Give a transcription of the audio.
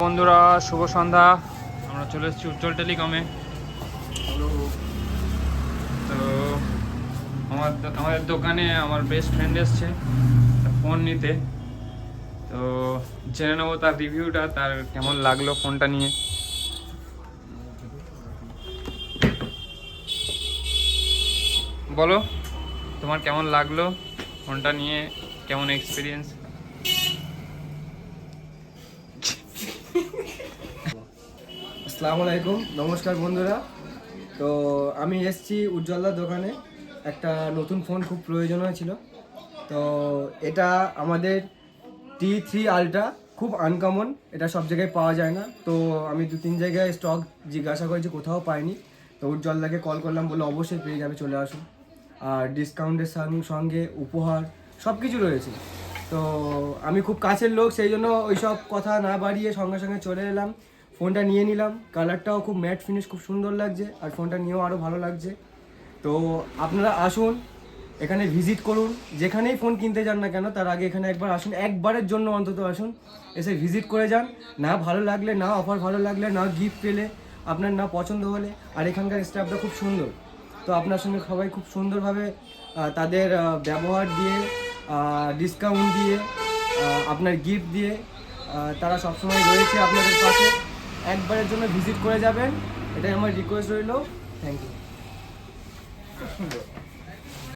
বন্ধুরা শুভ সন্ধ্যা। আমরা চলে এসেছি উজ্জ্বল টেলিকমে। তো আমাদের দোকানে আমার বেস্ট ফ্রেন্ড এসছে ফোন নিতে। তো জেনে নেবো তার রিভিউটা, তার কেমন লাগলো ফোনটা নিয়ে। বলো তোমার কেমন লাগলো ফোনটা নিয়ে, কেমন এক্সপিরিয়েন্স? আসসালামু আলাইকুম, নমস্কার বন্ধুরা। তো আমি এসেছি উজ্জ্বলদার দোকানে। একটা নতুন ফোন খুব প্রয়োজন হয়েছিল। তো এটা আমাদের T3 আলট্রা, খুব আনকমন, এটা সব জায়গায় পাওয়া যায় না। তো আমি 2-3 জায়গায় স্টক জিজ্ঞাসা করেছি, কোথাও পাইনি। তো উজ্জ্বলদাকে কল করলাম, বলে অবশ্যই পেয়ে যাবে, চলে আসুন। আর ডিসকাউন্টের সঙ্গে উপহার সব কিছু রয়েছে। তো আমি খুব কাছের লোক, সেই জন্য ওইসব কথা না বাড়িয়ে সঙ্গে সঙ্গে চলে এলাম, ফোনটা নিয়ে নিলাম। কালারটাও খুব ম্যাট ফিনিশ, খুব সুন্দর লাগছে, আর ফোনটা নিয়েও আরও ভালো লাগছে। তো আপনারা আসুন, এখানে ভিজিট করুন। যেখানেই ফোন কিনতে যান না কেন, তার আগে এখানে একবার আসুন, একবারের জন্য অন্তত আসুন, এসে ভিজিট করে যান। না ভালো লাগলে, না অফার ভালো লাগলে, না গিফট পেলে, আপনার না পছন্দ হলে, আর এখানকার স্টাফটা খুব সুন্দর। তো আপনার সঙ্গে সবাই খুব সুন্দরভাবে তাদের ব্যবহার দিয়ে, ডিসকাউন্ট দিয়ে, আপনার গিফট দিয়ে তারা সবসময় রয়েছে আপনাদের পাশে। একবারের জন্য ভিজিট করে যাবেন, এটাই আমার রিকোয়েস্ট রইল। Thank you.